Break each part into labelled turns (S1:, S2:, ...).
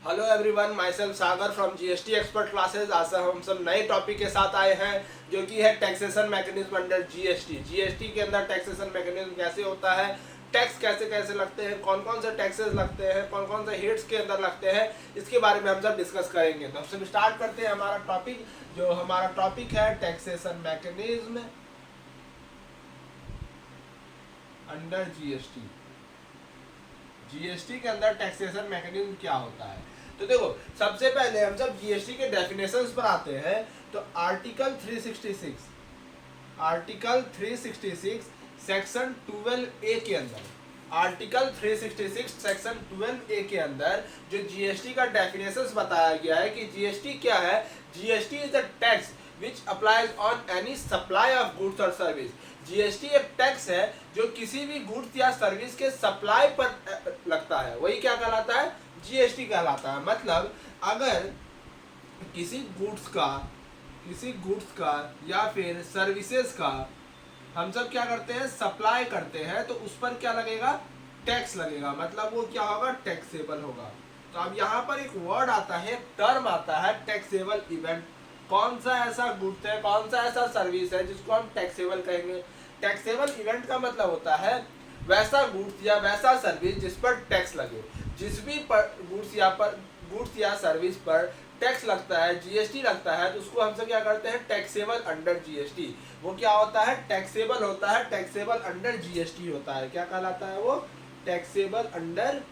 S1: Hello everyone, my self Sagar from GST expert classes. आज हम सब नए टॉपिक के साथ आए हैं जो कि है taxation mechanism under GST. GST के अंदर टैक्सेशन मैकेनिज्म कैसे होता है, टैक्स कैसे कैसे लगते हैं, कौन कौन से टैक्सेस लगते हैं, कौन कौन से हेड्स के अंदर लगते हैं, इसके बारे में हम सब डिस्कस करेंगे। तो हम सब स्टार्ट करते हैं हमारा टॉपिक। जो हमारा टॉपिक है taxation mechanism under GST. GST के अंदर टैक्सेशन मैकेनिज्म क्या होता है, तो देखो सबसे पहले हम जब जीएसटी के डेफिनेशंस पर आते हैं तो आर्टिकल 366 सेक्शन 12A के अंदर, आर्टिकल 366 सेक्शन 12A के अंदर जो जीएसटी का डेफिनेशंस बताया गया है कि जीएसटी क्या है। GST is the tax which applies on any supply of goods और सर्विस। जीएसटी एक टैक्स है जो किसी भी गुड्स या सर्विस के सप्लाई पर लगता है, वही क्या कहलाता है, जीएसटी कहलाता है। मतलब अगर किसी गुड्स का या फिर सर्विसेज का हम सब क्या करते हैं, सप्लाई करते हैं, तो उस पर क्या लगेगा, टैक्स लगेगा। मतलब वो क्या होगा, टैक्सेबल होगा। तो अब यहाँ पर एक वर्ड आता है, टर्म आता है टैक्सेबल इवेंट। कौन सा ऐसा गुड्स है, कौन सा ऐसा सर्विस है जिसको हम टैक्सेबल कहेंगे। टैक्सेबल इवेंट का मतलब होता है वैसा गुड्स या वैसा सर्विस जिस पर टैक्स लगे। जिस भी गुड्स या सर्विस पर टैक्स लगता है, जीएसटी लगता है, तो उसको हम सब क्या करते हैं, टैक्सेबल अंडर जीएसटी। वो क्या होता है, टैक्सेबल होता है, टैक्सेबल अंडर जीएसटी होता है। क्या कहलाता है वो, टैक्सेबल अंडर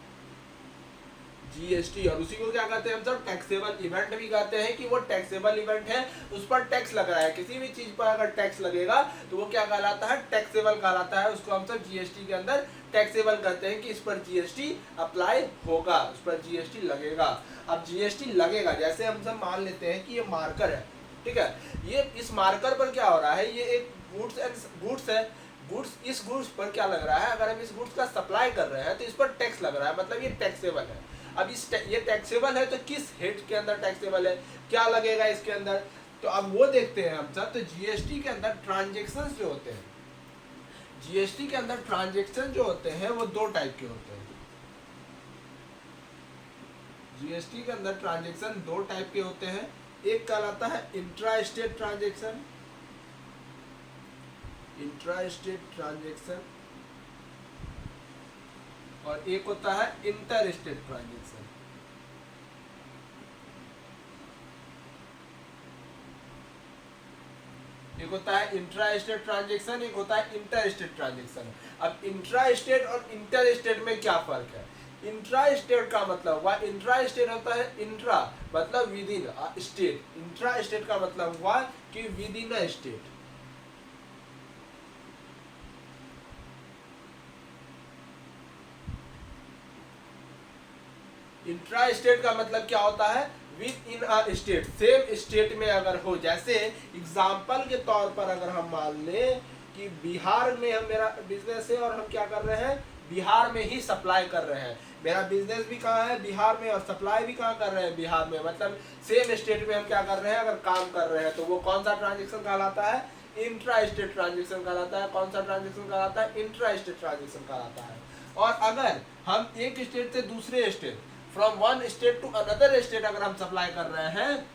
S1: जीएसटी। और उसी को क्या कहते हैं हम सब, टैक्सेबल इवेंट भी कहते हैं कि वो टैक्सेबल इवेंट है, उस पर टैक्स लग रहा है। किसी भी चीज पर अगर टैक्स लगेगा तो वो क्या कहलाता है, टैक्सेबल कहलाता है। उसको हम सब जीएसटी के अंदर टैक्सेबल कहते हैं कि इस पर जीएसटी अप्लाई होगा, उस पर जीएसटी लगेगा। अब जीएसटी लगेगा, जैसे हम सब मान लेते हैं कि ये मार्कर है, ठीक है, ये इस मार्कर पर क्या हो रहा है, ये एक गुड्स है। इस गुड्स पर क्या लग रहा है, अगर हम इस गुड्स का सप्लाई कर रहे हैं तो इस पर टैक्स लग रहा है, मतलब ये टैक्सेबल है। अब ये टैक्सेबल है तो किस हेड के अंदर टैक्सेबल है, क्या लगेगा इसके अंदर, तो अब वो देखते हैं हम सब। तो जीएसटी के अंदर ट्रांजेक्शन जो होते हैं, जीएसटी के अंदर ट्रांजेक्शन जो होते हैं वो दो टाइप के होते हैं। जीएसटी के अंदर ट्रांजेक्शन दो टाइप के होते हैं। एक कहलाता है इंट्रा स्टेट ट्रांजेक्शन, और एक होता है इंटर स्टेट ट्रांजेक्शन। एक होता है इंट्रा स्टेट ट्रांजेक्शन, एक होता है इंटर स्टेट ट्रांजेक्शन। अब इंट्रा स्टेट और इंटर स्टेट में क्या फर्क है। इंट्रा स्टेट का मतलब हुआ, इंट्रा स्टेट होता है इंट्रा मतलब with in state, intra state का मतलब हुआ कि with in a state. Intra state का मतलब क्या होता है, with in a state, same state में अगर हो। जैसे एग्जांपल के तौर पर अगर हम मान लें कि बिहार में हम मेरा बिजनेस है और हम क्या कर रहे हैं, बिहार में ही सप्लाई कर रहे हैं। मेरा बिजनेस भी कहाँ है, बिहार में, और सप्लाई भी कहाँ कर रहे हैं, बिहार में। मतलब सेम स्टेट में हम क्या कर रहे हैं, अगर काम कर रहे हैं, तो वो कौन सा ट्रांजेक्शन कहलाता है, इंट्रा स्टेट ट्रांजेक्शन कहलाता है। कौन सा ट्रांजेक्शन कहलाता है, इंट्रा स्टेट ट्रांजेक्शन कहलाता है। और अगर हम एक स्टेट से दूसरे state, from one state to another state अगर हम सप्लाई कर रहे हैं,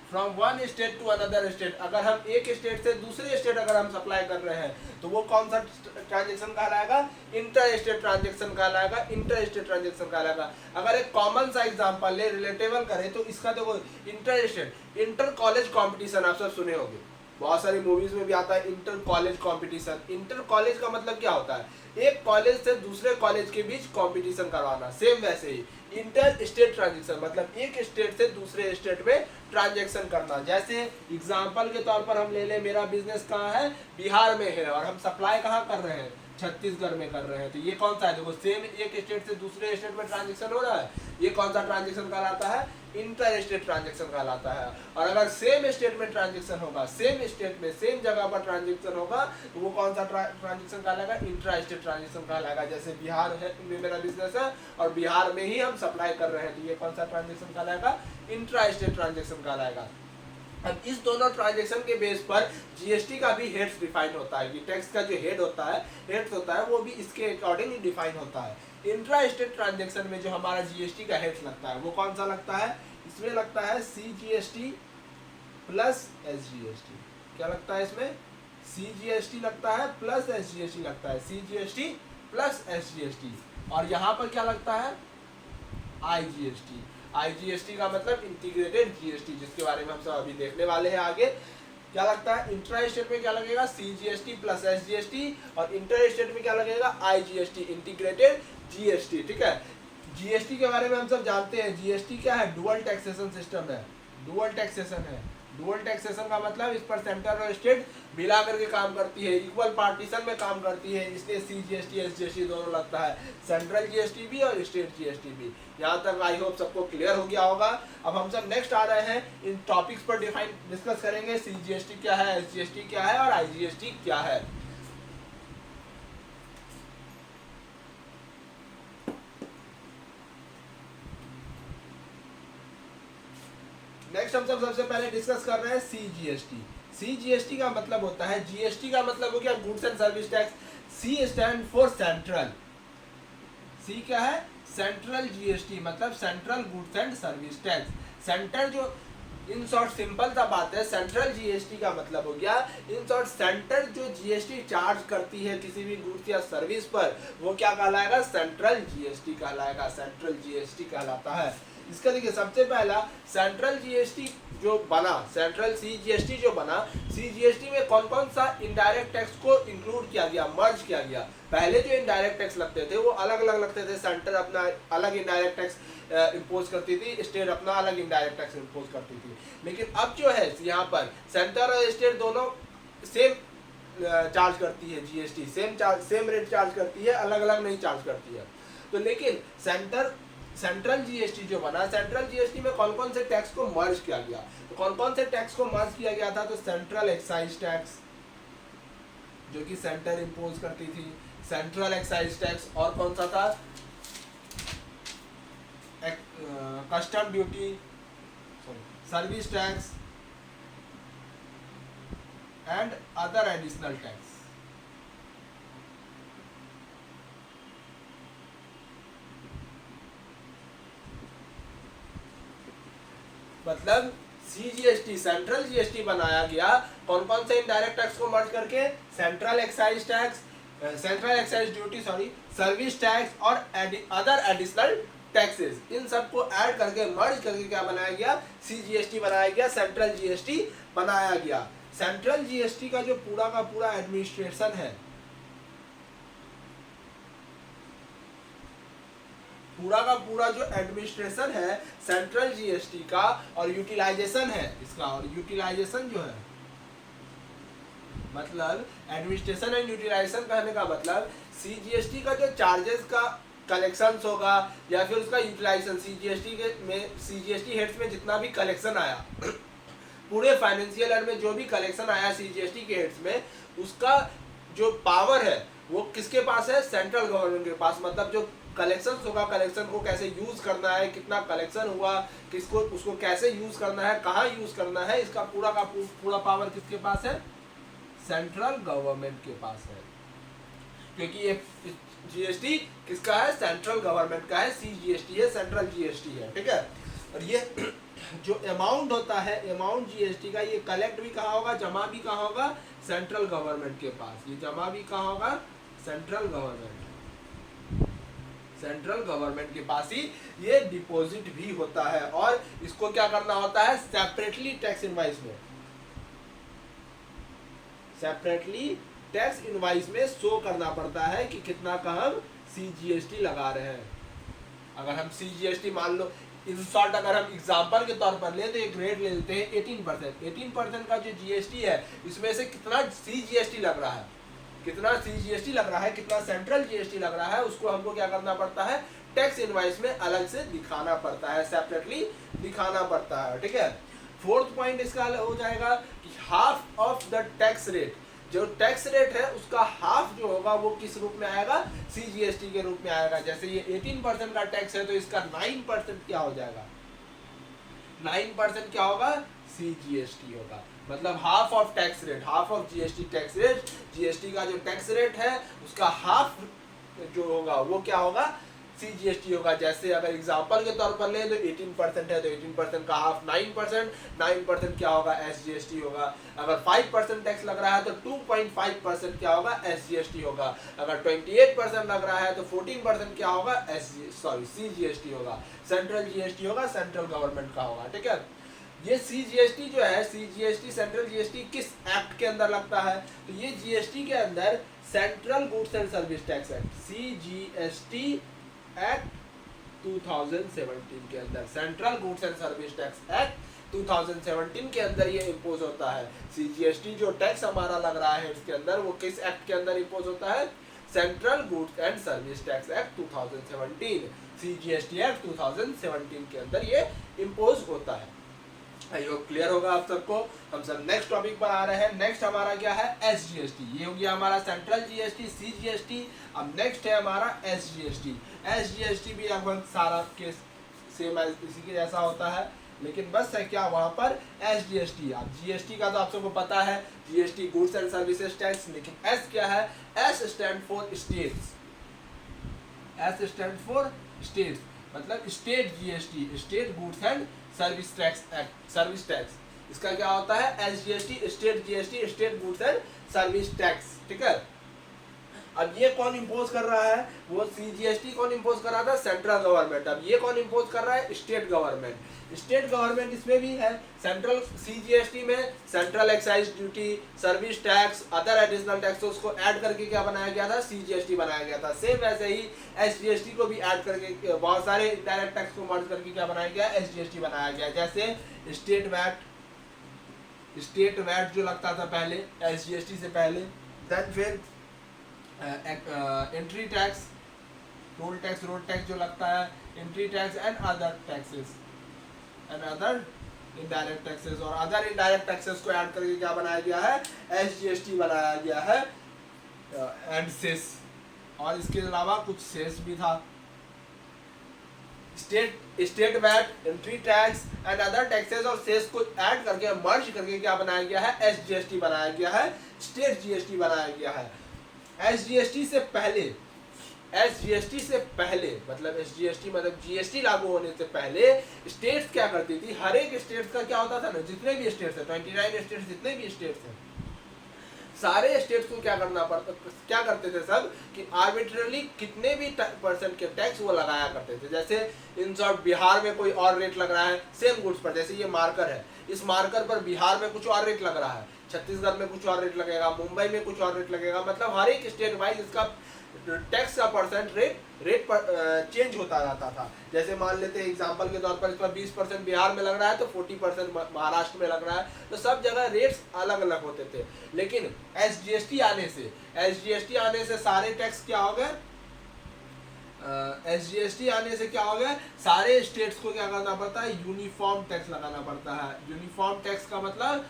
S1: from one state to another state, अगर हम एक स्टेट से दूसरे स्टेट अगर हम सप्लाई कर रहे हैं, तो वो कौन सा ट्रांजेक्शन कहलाएगा, इंटर स्टेट ट्रांजेक्शन कहलाएगा, इंटर स्टेट ट्रांजेक्शन कहलाएगा। अगर एक कॉमन सा एग्जांपल ले, रिलेटेबल करें, तो इसका देखो, inter state, inter college competition आप सब सुने होंगे, बहुत सारी मूवीज में भी आता है inter college competition. Inter college का मतलब क्या होता है, एक कॉलेज से दूसरे कॉलेज के बीच कंपटीशन करवाना। सेम वैसे ही इंटर स्टेट ट्रांजेक्शन मतलब एक स्टेट से दूसरे स्टेट में ट्रांजेक्शन करना। जैसे एग्जांपल के तौर पर हम ले लें, मेरा बिजनेस कहाँ है, बिहार में है, और हम सप्लाई कहाँ कर रहे हैं, छत्तीसगढ़ में कर रहे हैं। तो ये कौन सा है, देखो सेम एक स्टेट से दूसरे स्टेट में ट्रांजेक्शन हो रहा है, ये कौन सा ट्रांजेक्शन कहलाता है, इंटर स्टेट ट्रांजेक्शन कहलाता है। और अगर सेम स्टेट में ट्रांजेक्शन होगा, सेम स्टेट में सेम जगह पर ट्रांजेक्शन होगा, तो वो कौन सा ट्रांजेक्शन कहलाएगा, इंट्रा स्टेट ट्रांजेक्शन कहलाएगा। जैसे बिहार है में मेरा बिजनेस है और बिहार में ही हम सप्लाई कर रहे हैं, तो ये कौन सा ट्रांजेक्शन कहलाएगा, इंट्रा स्टेट ट्रांजेक्शन कहलाएगा। अब इस दोनों ट्रांजैक्शन के बेस पर जीएसटी का भी हेड्स डिफाइन होता है कि टैक्स का जो हेड्स होता है वो भी इसके अकॉर्डिंग डिफाइन होता है। इंट्रा स्टेट ट्रांजैक्शन में जो हमारा जीएसटी का हेड्स लगता है वो कौन सा लगता है, इसमें लगता है सीजीएसटी प्लस एसजीएसटी। क्या लगता है इसमें, सीजीएसटी लगता है प्लस एसजीएसटी लगता है, सीजीएसटी प्लस एसजीएसटी। और यहाँ पर क्या लगता है, आईजीएसटी। आईजीएसटी का मतलब इंटीग्रेटेड जीएसटी, जिसके बारे में हम सब अभी देखने वाले हैं आगे। क्या लगता है, इंट्रा स्टेट में क्या लगेगा, सीजीएसटी प्लस एसजीएसटी, और इंटर स्टेट में क्या लगेगा, आईजीएसटी, इंटीग्रेटेड जीएसटी। ठीक है, जीएसटी के बारे में हम सब जानते हैं, जीएसटी क्या है, डुअल टैक्सेशन सिस्टम है, डुअल टैक्सेशन है। डुअल टैक्सेशन का मतलब इस पर सेंटर और स्टेट मिला करके काम करती है, इक्वल पार्टीशन में काम करती है, इसलिए सीजीएसटी एसजीएसटी दोनों लगता है, सेंट्रल जीएसटी भी और स्टेट जीएसटी भी। यहाँ तक आई होप सबको क्लियर हो गया होगा। अब हम सब नेक्स्ट आ रहे हैं, इन टॉपिक्स पर डिस्कस करेंगे, सीजीएसटी क्या है, एसजीएसटी क्या है और आईजीएसटी क्या है। नेक्स्ट हम सब सबसे पहले डिस्कस कर रहे हैं सीजीएसटी। सीजीएसटी का मतलब होता है, जीएसटी का मतलब हो गया goods and service tax, C stand for central, C क्या है, सेंट्रल जीएसटी मतलब central goods and service tax. Centre जो इन शॉर्ट सिंपल सा बात है, सेंट्रल जीएसटी का मतलब हो गया, इन शॉर्ट सेंटर जो जीएसटी चार्ज करती है किसी भी गुड्स या सर्विस पर, वो क्या कहलाएगा, सेंट्रल जीएसटी कहलाएगा, सेंट्रल जीएसटी कहलाता है। इसका देखिए सबसे पहला सेंट्रल जीएसटी जो बना, सेंट्रल सीजीएसटी जो बना, सीजीएसटी में कौन कौन सा इनडायरेक्ट टैक्स को इंक्लूड किया गया, मर्ज किया गया। पहले जो इनडायरेक्ट टैक्स लगते थे वो अलग अलग लगते थे, सेंटर अपना अलग इनडायरेक्ट टैक्स इम्पोज करती थी, स्टेट अपना अलग इनडायरेक्ट टैक्स इम्पोज करती थी। लेकिन अब जो है यहाँ पर सेंटर और स्टेट दोनों सेम चार्ज करती है जीएसटी, सेम रेट चार्ज करती है, अलग अलग नहीं चार्ज करती है। तो लेकिन सेंट्रल जीएसटी जो बना, सेंट्रल जीएसटी में कौन कौन से टैक्स को मर्ज किया गया, तो कौन कौन से टैक्स को मर्ज किया गया था, तो सेंट्रल एक्साइज टैक्स जो कि सेंटर इंपोज करती थी, सेंट्रल एक्साइज टैक्स, और कौन सा था, custom duty, service tax and other additional tax. मतलब सीजीएसटी सेंट्रल जीएसटी बनाया गया कौन कौन से इनडायरेक्ट टैक्स को मर्ज करके, central excise tax, central excise duty sorry, service tax और अदर एडिशनल टैक्सेस, इन सबको ऐड करके मर्ज करके क्या बनाया गया, सीजीएसटी बनाया गया, सेंट्रल जीएसटी बनाया गया। सेंट्रल जीएसटी का जो पूरा का पूरा एडमिनिस्ट्रेशन है, पूरा का पूरा जो एडमिनिस्ट्रेशन है सेंट्रल जीएसटी का, और यूटिलाइजेशन है इसका, और यूटिलाइजेशन जो है मतलब एडमिनिस्ट्रेशन एंड यूटिलाइजेशन कहने का मतलब सीजीएसटी का जो चार्जेस का कलेक्शंस होगा या फिर उसका यूटिलाइजेशन, सीजीएसटी हेड्स में जितना भी कलेक्शन आया पूरे फाइनेंशियल ईयर में जो भी कलेक्शन आया सीजीएसटी के हेड्स में, उसका जो पावर है वो किसके पास है, सेंट्रल गवर्नमेंट के पास। मतलब जो कलेक्शन होगा, कलेक्शन को कैसे यूज करना है, कितना कलेक्शन हुआ, किसको उसको कैसे यूज करना है, कहाँ यूज करना है, इसका पूरा का पूरा पावर किसके पास है, सेंट्रल गवर्नमेंट के पास है। क्योंकि ये जीएसटी किसका है, सेंट्रल गवर्नमेंट का है, सीजीएसटी है, सेंट्रल जीएसटी है। ठीक है, और ये जो अमाउंट होता है, अमाउंट जीएसटी का, ये कलेक्ट भी कहाँ होगा, जमा भी कहाँ होगा, सेंट्रल गवर्नमेंट के पास। ये जमा भी कहाँ होगा, सेंट्रल गवर्नमेंट के पास ही ये डिपॉजिट भी होता है। और इसको क्या करना होता है, सेपरेटली टैक्स इनवाइस में, सेपरेटली टैक्स इनवाइस में शो करना पड़ता है कि कितना का हम सीजीएसटी लगा रहे हैं। अगर हम सीजीएसटी मान लो इन शॉर्ट अगर हम एग्जांपल के तौर पर ले तो एक रेट ले लेते हैं 18%। 18% का जो जीएसटी है इसमें से कितना सीजीएसटी लग रहा है, कितना सीजीएसटी लग रहा है, कितना सेंट्रल जीएसटी लग रहा है, उसको हमको क्या करना पड़ता है, टैक्स इनवाइस में अलग से दिखाना पड़ता है, सेपरेटली दिखाना पड़ता है। ठीक है, फोर्थ पॉइंट इसका हो जाएगा कि half of the tax rate, जो टैक्स रेट है उसका हाफ जो होगा वो किस रूप में आएगा, सीजीएसटी के रूप में आएगा। जैसे ये 18% का टैक्स है तो इसका 9% क्या हो जाएगा, 9% क्या होगा, CGST होगा, मतलब half of tax rate, half of GST tax rate, GST का जो टैक्स रेट है उसका हाफ जो होगा वो क्या होगा, CGST होगा। जैसे अगर एग्जांपल के तौर पर ले तो 18% है तो 18% का हाफ 9%, 9% क्या होगा, SGST होगा। अगर 5% टैक्स लग रहा है तो 2.5% क्या होगा, SGST होगा। अगर 28% लग रहा है तो 14% क्या होगा, CGST होगा, सेंट्रल GST होगा, सेंट्रल गवर्नमेंट का होगा, ठीक है। ये CGST जो है, CGST सेंट्रल GST किस एक्ट के अंदर लगता है, तो ये GST के अंदर central goods and service tax act, CGST act 2017 के अंदर, central goods and service tax act 2017 के अंदर ये इम्पोज होता है। CGST जो टैक्स हमारा लग रहा है इसके अंदर, वो किस एक्ट के अंदर इम्पोज होता है, central goods and service tax act 2017, CGST act 2017 के अंदर ये इम्पोज होता है। आई होप क्लियर होगा आप सबको। हम सब नेक्स्ट टॉपिक पर आ रहे हैं। नेक्स्ट हमारा क्या है, SGST। ये हो गया हमारा सेंट्रल GST, CGST। अब नेक्स्ट है हमारा SGST। SGST भी लगभग सारा केस सेम इसी के जैसा होता है, लेकिन बस है क्या वहाँ पर SGST। अब GST का तो आप सबको पता है, GST goods and services tax, लेकिन S क्या है, S stand for states, S stand for states, मतलब state GST, state goods and service tax act, service tax. इसका क्या होता है, SGST, state GST, state goods and service tax, ठीक है। अब ये कौन इम्पोज कर रहा है, वो CGST कौन इम्पोज कर रहा था, सेंट्रल गवर्नमेंट। अब ये कौन इम्पोज कर रहा है, स्टेट गवर्नमेंट। स्टेट गवर्नमेंट इसमें भी है, सेंट्रल CGST में central excise duty, service tax, other additional taxes को ऐड करके क्या बनाया गया था, CGST बनाया गया था। सेम वैसे ही SGST को भी ऐड करके बहुत सारे डायरेक्ट टैक्स को मर्ज करके क्या बनाया गया, SGST बनाया गया। जैसे स्टेट वैट जो लगता था पहले SGST से पहले, देन फिर entry tax, toll tax, road tax जो लगता है, entry tax and other taxes and other indirect taxes, और अदर इनडायरेक्ट टैक्सेस को ऐड करके क्या बनाया गया है, SGST बनाया गया है। एंड सेस, और इसके अलावा कुछ सेस भी था। State VAT, entry tax and other taxes और सेस को ऐड करके मर्ज करके क्या बनाया गया है, SGST बनाया गया है, स्टेट GST बनाया गया है। SGST से पहले मतलब SGST मतलब GST लागू होने से पहले स्टेट्स क्या करती थी, हर एक स्टेट्स का क्या होता था ना, जितने भी स्टेट्स है 29 स्टेट्स, जितने भी स्टेट्स हैं, सारे स्टेट्स को क्या करते थे सब कि आर्बिट्रली कितने भी परसेंट के टैक्स वो लगाया करते थे। जैसे इन शॉर्ट बिहार में कोई और रेट लग रहा है सेम गुड्स पर, जैसे ये मार्कर है, इस मार्कर पर बिहार में कुछ और रेट लग रहा है, छत्तीसगढ़ में कुछ और रेट लगेगा, मुंबई में कुछ और रेट लगेगा, मतलब हर एक स्टेट वाइज इसका टैक्स का परसेंट रेट पर चेंज होता रहता था। जैसे मान लेते हैं एग्जांपल के तौर पर, इस पर 20% बिहार में लग रहा है तो 40% महाराष्ट्र में लग रहा है, तो सब जगह रेट्स अलग अलग होते थे। लेकिन SGST आने से सारे टैक्स क्या हो गए, SGST आने से क्या हो गया, सारे स्टेट्स को क्या करना पड़ता है, यूनिफॉर्म टैक्स लगाना पड़ता है। यूनिफॉर्म टैक्स का मतलब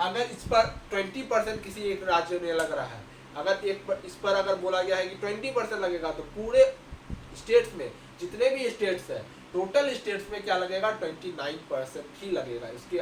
S1: अगर इस पर 20% किसी एक राज्य में लग रहा है, अगर इस पर अगर बोला गया है कि 20% लगेगा, तो पूरे स्टेट्स में जितने भी स्टेट्स हैं, टोटल स्टेट्स में क्या लगेगा, 29% ही लगेगा, इसके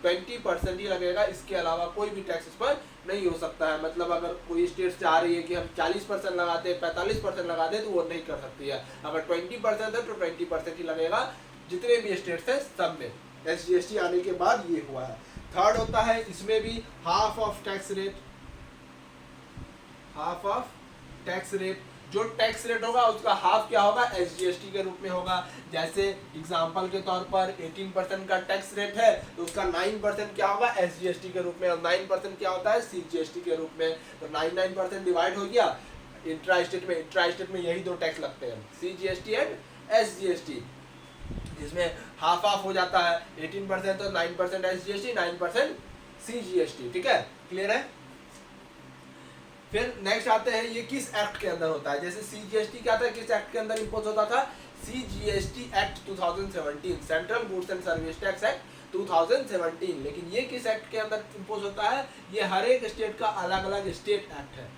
S1: 20% ही लगेगा, इसके अलावा कोई भी टैक्स इस पर नहीं हो सकता है। मतलब अगर कोई स्टेट चाह रही है कि हम 40% लगाते हैं, 45% लगाते हैं, तो वो नहीं कर सकती है। अगर 20% है तो 20% ही लगेगा, जितने भी स्टेट्स हैं सब में। SGST आने के बाद ये हुआ है। थर्ड होता है इसमें भी half of tax rate, half of tax rate, जो टैक्स रेट होगा उसका हाफ क्या होगा, SGST के रूप में होगा। जैसे एग्जांपल के तौर पर 18% का टैक्स रेट है तो उसका 9% क्या होगा, SGST के रूप में, और 9% क्या होता है, CGST के रूप में। तो 9% डिवाइड हो गया इंट्रा स्टेट में यही दो टैक्स लगते हैं, CGST एंड SGST, जिसमें हाफ ऑफ हो जाता है 18% तो 9% SGST, 9% CGST, ठीक है, क्लियर है। फिर नेक्स्ट आते हैं, ये किस एक्ट के अंदर होता है। जैसे CGST क्या था, किस एक्ट के अंदर इम्पोज होता था, CGST act 2017, central goods and service tax act 2017। लेकिन ये किस एक्ट के अंदर इम्पोज होता है, ये हर एक स्टेट का अलग अलग स्टेट एक्ट है,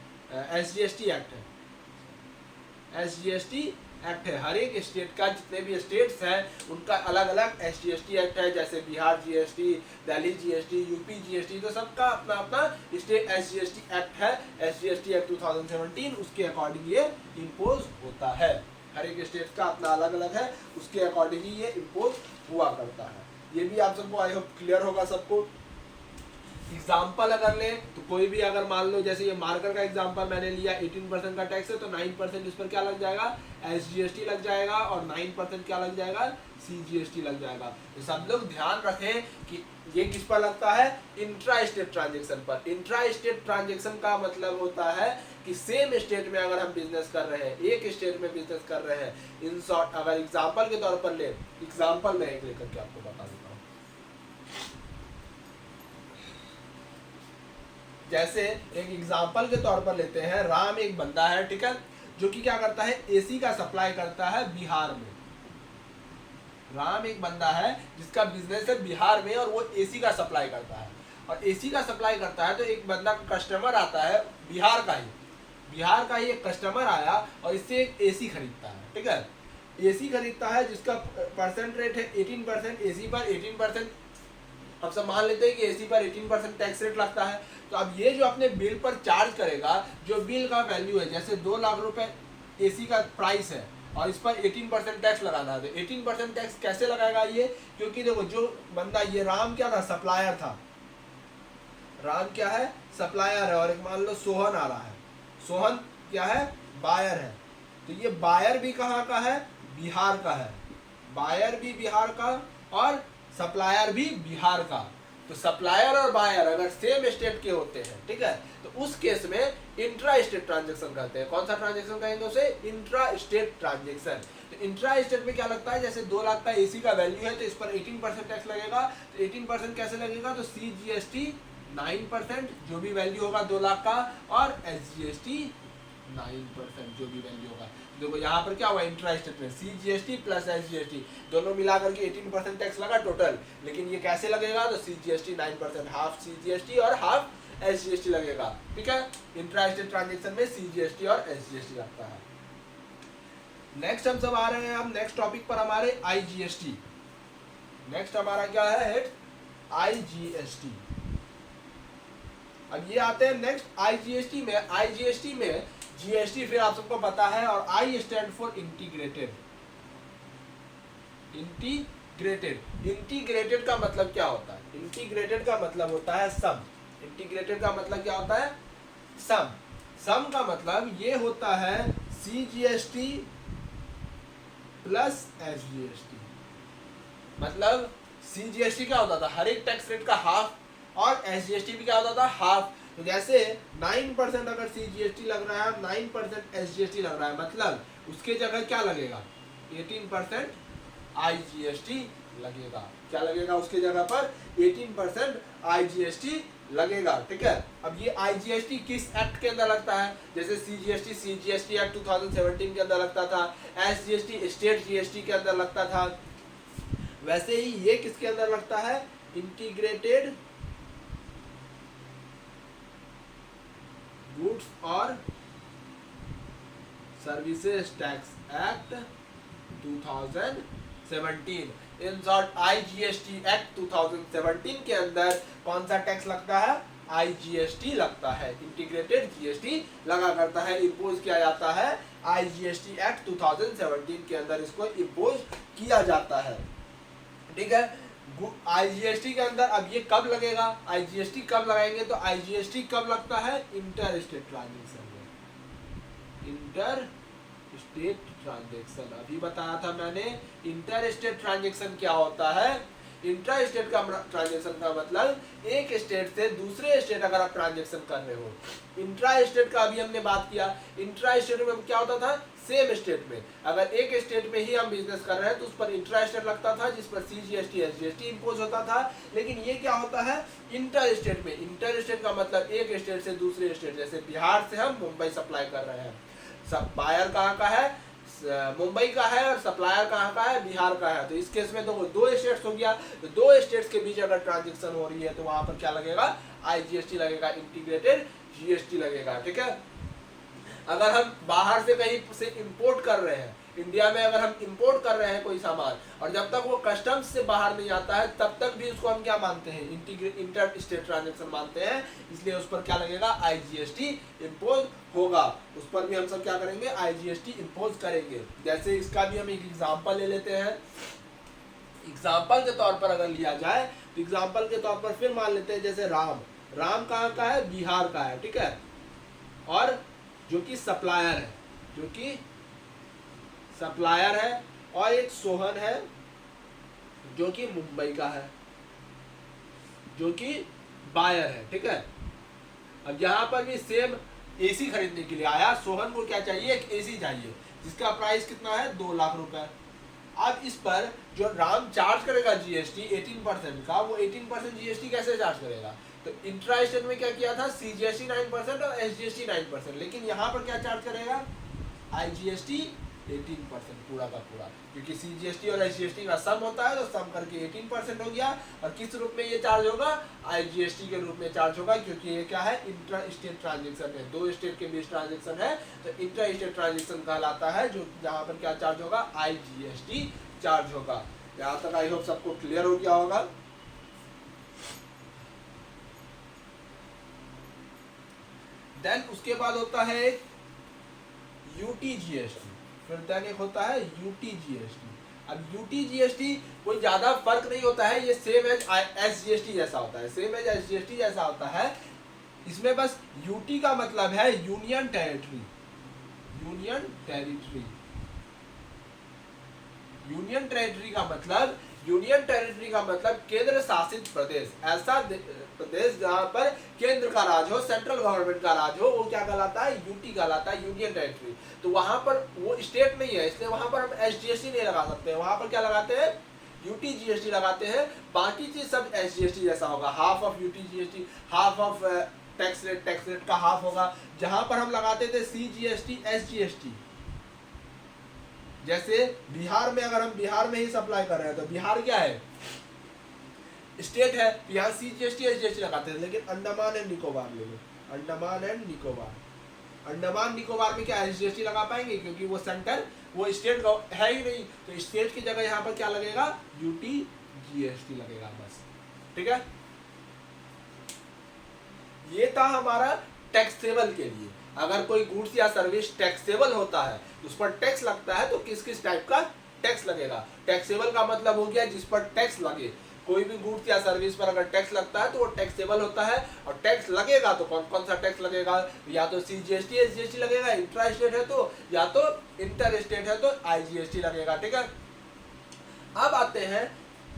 S1: SGST एक्ट है, SGST एक्ट है। हर एक स्टेट का, जितने भी स्टेट्स हैं उनका अलग अलग SGST एक्ट है, जैसे Bihar GST, Delhi GST, UP GST, तो सबका अपना अपना स्टेट SGST एक्ट है। SGST एक्ट 2017 उसके अकॉर्डिंग ये इम्पोज होता है। हर एक स्टेट का अपना अलग अलग है, उसके अकॉर्डिंग ही ये इम्पोज हुआ करता है। ये भी आप सबको आई होप क्लियर होगा सबको। एग्जाम्पल अगर ले तो कोई भी, अगर मान लो जैसे ये मार्कर का एग्जाम्पल मैंने लिया, 18% का टैक्स है तो 9% इस पर क्या लग जाएगा, SGST लग जाएगा, और 9% क्या लग जाएगा, CGST लग जाएगा। तो सब लोग ध्यान रखें कि ये किस पर लगता है, इंट्रा स्टेट ट्रांजेक्शन पर। इंट्रा स्टेट ट्रांजेक्शन का मतलब होता है कि सेम स्टेट में अगर हम बिजनेस कर रहे हैं, एक स्टेट में बिजनेस कर रहे हैं, इन शॉर्ट अगर एग्जाम्पल के तौर पर ले, एग्जाम्पल मैं एक लेकर के आपको बता देता हूँ। जैसे एक एग्जाम्पल के तौर पर लेते हैं, राम एक बंदा है, ठीक है, जो कि क्या करता है, AC का सप्लाई करता है बिहार में। राम एक बंदा है जिसका बिजनेस है बिहार में और वो AC का सप्लाई करता है। और AC का सप्लाई करता है तो एक बंदा कस्टमर आता है बिहार का ही एक कस्टमर आया और इससे एक AC खरीदता है, ठीक है। AC खरीदता है जिसका परसेंट रेट है 18%, AC पर 18%। अब सब मान लेते हैं कि AC पर 18% टैक्स रेट लगता है। तो अब ये जो अपने बिल पर चार्ज करेगा, जो बिल का वैल्यू है, जैसे 2 लाख रुपए AC का प्राइस है और इस पर 18% टैक्स लगाना है, तो 18% टैक्स कैसे लगाएगा ये, क्योंकि देखो जो बंदा, ये राम क्या था, सप्लायर था। राम क्या है, सप्लायर है, और एक मान लो सोहन आ रहा है, सोहन क्या है, बायर है। तो ये बायर भी कहाँ का है, बिहार का है। बायर भी बिहार का और सप्लायर भी बिहार का। तो सप्लायर और बायर अगर सेम स्टेट के होते हैं, ठीक है, तो उस केस में इंट्रा स्टेट ट्रांजेक्शन कहते हैं। कौन सा ट्रांजेक्शन कहेंगे उसे, इंट्रा स्टेट ट्रांजेक्शन। तो इंट्रा स्टेट में क्या लगता है, जैसे 2 लाख का AC का वैल्यू है तो इस पर 18% टैक्स लगेगा। तो 18% कैसे लगेगा, तो CGST 9% जो भी वैल्यू होगा 2 लाख का, और SGST 9% जो भी वैल्यू होगा। देखो यहाँ पर क्या हुआ, इंट्रा स्टेट में CGST प्लस SGST दोनों मिला करके 18% टैक्स लगा टोटल। लेकिन ये कैसे लगेगा, तो CGST 9%, हाफ CGST और हाफ SGST लगेगा, ठीक है। इंट्रा स्टेट ट्रांजेक्शन में CGST और SGST लगता है। नेक्स्ट हम सब आ रहे हैं, हम नेक्स्ट टॉपिक पर हमारे IGST। नेक्स्ट हमारा क्या है, IGST। अब ये आते हैं नेक्स्ट IGST में। IGST में GST फिर आप सबको पता है, और I stand for integrated. Integrated का मतलब क्या होता है, इंटीग्रेटेड का मतलब होता है सम। इंटीग्रेटेड का मतलब क्या होता है, सम। सम का मतलब ये होता है CGST प्लस SGST। मतलब CGST क्या होता था, हर एक टैक्स रेट का हाफ, और SGST भी क्या होता था, हाफ। तो जैसे 9% अगर CGST लग रहा है, 9% SGST लग रहा है, मतलब उसके जगह क्या लगेगा, 18% IGST लगेगा। क्या लगेगा उसके जगह पर, 18% IGST लगेगा, ठीक है। अब ये IGST किस एक्ट के अंदर लगता है, जैसे CGST एक्ट 2017 के अंदर लगता था, SGST स्टेट GST के अंदर लगता था, वैसे ही ये किसके अंदर लगता है, इंटीग्रेटेड गुड्स और services tax act 2017। In short IGST act 2017 के अंदर कौन सा टैक्स लगता है, IGST लगता है। इंटीग्रेटेड GST लगा करता है, इम्पोज किया जाता है। IGST एक्ट 2017 के अंदर इसको इम्पोज किया जाता है, ठीक है। IGST के अंदर अब ये कब लगेगा, IGST कब लगाएंगे, तो IGST कब लगता है, इंटर स्टेट ट्रांजेक्शन में। इंटर स्टेट ट्रांजेक्शन अभी बताया था मैंने। इंटर स्टेट ट्रांजेक्शन क्या होता है, इंट्रा स्टेट का ट्रांजेक्शन का मतलब एक स्टेट से दूसरे स्टेट अगर आप ट्रांजेक्शन कर रहे हो। इंट्रा स्टेट का अभी हमने बात किया, इंट्रा स्टेट में क्या होता था, सेम स्टेट में अगर एक स्टेट में ही हम बिजनेस कर रहे हैं तो उस पर इंट्रा स्टेट लगता था, जिस पर CGST SGST इम्पोज होता था। लेकिन ये क्या होता है, इंटर स्टेट में। इंटर स्टेट का मतलब एक स्टेट से दूसरे स्टेट, जैसे बिहार से हम मुंबई सप्लाई कर रहे हैं, सब बायर कहाँ का है, मुंबई का है, और सप्लायर कहाँ का है, बिहार का है। तो इस केस में तो वो 2 स्टेट्स हो गया, तो 2 स्टेट्स के बीच अगर ट्रांजेक्शन हो रही है तो वहां पर क्या लगेगा, IGST लगेगा, इंटीग्रेटेड GST लगेगा, ठीक है। अगर हम बाहर से कहीं से इंपोर्ट कर रहे हैं, इंडिया में अगर हम इंपोर्ट कर रहे हैं कोई सामान और जब तक वो कस्टम्स से बाहर नहीं आता है तब तक भी उसको हम क्या मानते हैं, इंटर स्टेट ट्रांजेक्शन मानते हैं। इसलिए उस पर क्या लगेगा, IGST इम्पोज होगा। उस पर भी हम सब क्या करेंगे, IGST इम्पोज करेंगे। जैसे इसका भी हम एक एग्जाम्पल ले लेते हैं। एग्जाम्पल के तौर पर अगर लिया जाए तो एग्जाम्पल के तौर पर फिर मान लेते हैं जैसे राम कहाँ का है, बिहार का है, ठीक है। और जो कि सप्लायर है, जो कि सप्लायर है, और एक सोहन है जो कि मुंबई का है, जो कि बायर है, ठीक है। अब यहाँ पर भी सेम AC खरीदने के लिए आया, सोहन को क्या चाहिए, एक AC चाहिए जिसका प्राइस कितना है, 2 लाख रुपए। अब इस पर जो राम चार्ज करेगा GST 18% का, वो 18% GST कैसे चार्ज करेगा, तो इंट्रा स्टेट में क्या किया था, CGST 9% और SGST 9%, लेकिन यहाँ पर क्या चार्ज करेगा, IGST 18% पूरा का पूरा, क्योंकि CGST और SGST का सम होता है तो सम करके 18% हो गया। और किस रूप में ये चार्ज होगा, IGST के रूप में चार्ज होगा, क्योंकि ये क्या है, इंट्रा स्टेट ट्रांजेक्शन है, 2 स्टेट के बीच ट्रांजेक्शन है, तो इंट्रा स्टेट ट्रांजेक्शन कहलाता है, जो जहाँ पर क्या चार्ज होगा, IGST चार्ज होगा। यहाँ तक आई होप सबको क्लियर हो गया होगा। देन उसके बाद होता है एक UTGST, फिर देन एक होता है UTGST। अब UTGST कोई ज्यादा फर्क नहीं होता है, ये सेम एज SGST जैसा होता है, सेम एज SGST जैसा होता है। इसमें बस UT का मतलब है union territory, union territory. Union territory का मतलब, यूनियन टेरिटरी का मतलब केंद्र शासित प्रदेश, ऐसा प्रदेश जहां पर केंद्र का राज हो, सेंट्रल गवर्नमेंट का राज हो, वो क्या कहलाता है, UT कहलाता है, यूनियन टेरिटरी। तो वहां पर वो स्टेट नहीं है, इसलिए वहां पर हम SGST नहीं लगा सकते, वहां पर क्या लगाते हैं, UTGST लगाते हैं। बाकी चीज सब SGST जैसा होगा, half of UTGST, half of tax rate का हाफ होगा। जहां पर हम लगाते थे CGST SGST, जैसे बिहार में, अगर हम बिहार में ही सप्लाई कर रहे हैं तो बिहार क्या है, स्टेट है, यहाँ CGST SGST लगाते हैं। लेकिन अंडमान एंड निकोबार ले लो, अंडमान एंड निकोबार, अंडमान निकोबार में क्या SGST लगा पाएंगे, क्योंकि वो सेंटर, वो स्टेट है ही नहीं, तो स्टेट की जगह यहाँ पर क्या लगेगा, UTGST लगेगा बस, ठीक है। ये था हमारा टैक्सेबल के लिए। अगर कोई गुड्स या सर्विस टैक्सेबल होता है, उस पर टैक्स लगता है, तो किस किस टाइप का टैक्स लगेगा। टैक्सेबल का मतलब हो गया जिस पर टैक्स लगे, कोई भी गुड्स या सर्विस पर अगर टैक्स लगता है तो वो टैक्सेबल होता है। और टैक्स लगेगा तो कौन कौन सा टैक्स लगेगा, या तो CGST SGST लगेगा, इंट्रा स्टेट है तो, या तो इंटर स्टेट है तो IGST लगेगा, ठीक है। अब आते हैं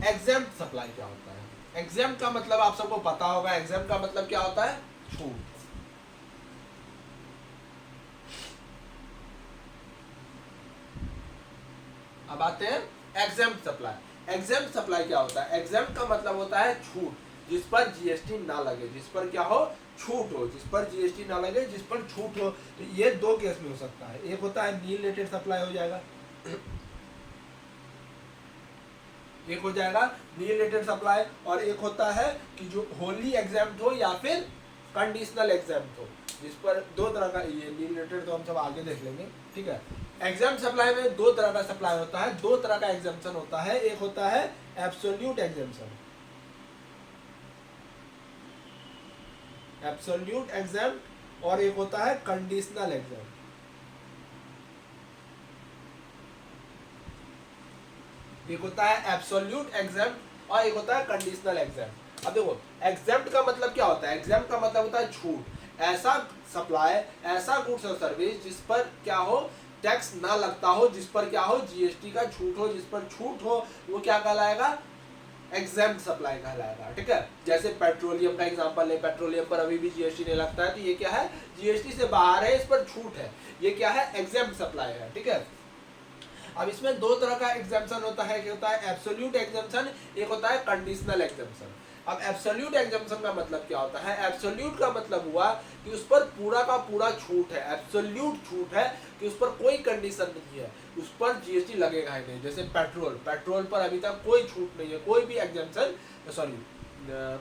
S1: एग्जेम्प्ट सप्लाई क्या होता है। एग्जेम्प्ट का मतलब आप सबको पता होगा, एग्जेम्प्ट का मतलब क्या होता है, छूट। अब आते हैं एग्जेम्प्ट सप्लाई। एग्जेम्प्ट सप्लाई क्या होता है, एग्जेम्प्ट का मतलब होता है छूट, जिस पर GST ना लगे, जिस पर क्या हो, छूट हो, जिस पर GST ना लगे, जिस पर छूट हो। तो ये 2 केस में हो सकता है, एक होता है नील रेटेड सप्लाई हो जाएगा, एक हो जाएगा नील रेटेड सप्लाई, और एक होता है कि जो होली एग्जेम्प्ट हो या फिर कंडीशनल एग्जेम्प्ट हो, जिस पर 2 तरह का, ये नील रेटेड तो हम सब आगे देख लेंगे, ठीक है। एग्जेम्प्ट सप्लाई में 2 तरह का सप्लाई होता है, 2 तरह का एग्जेम्पशन होता है। एक होता है एब्सोल्यूट एग्जेम्पशन, एब्सोल्यूट एग्जेम्प्ट, और एक होता है कंडीशनल एग्जेम्प्ट। एक होता है एब्सोल्यूट एग्जेम्प्ट और एक होता है कंडीशनल एग्जेम्प्ट। अब देखो, एग्जेम्प्ट का मतलब क्या होता है, एग्जेम्प्ट का मतलब होता है छूट, ऐसा सप्लाई, ऐसा गुड्स और सर्विस जिस पर क्या हो, टैक्स ना लगता हो, जिस पर क्या हो, GST का छूट हो, जिस पर छूट हो, वो क्या कहलाएगा, एग्जेम्प्ट सप्लाई कहलाएगा, ठीक है। जैसे पेट्रोलियम का एग्जांपल है, पेट्रोलियम पर अभी भी GST नहीं लगता है, तो ये क्या है, GST से बाहर है, इस पर छूट है, ये क्या है, एग्जेम्प्ट सप्लाई है, ठीक है। अब इसमें 2 तरह का एग्जेम्पशन होता है, क्या होता है एब्सोल्यूट एग्जेम्पशन, एक होता है कंडीशनल एग्जेम्पशन। अब एब्सोल्यूट एग्जेम्पशन का मतलब क्या होता है, एब्सोल्यूट का मतलब हुआ कि उस पर पूरा का पूरा छूट है, एब्सोल्यूट छूट है कि उस पर कोई कंडीशन नहीं है, उस पर GST लगेगा ही नहीं। जैसे पेट्रोल पर अभी तक कोई छूट नहीं है, कोई भी एग्जेम्पशन, सॉरी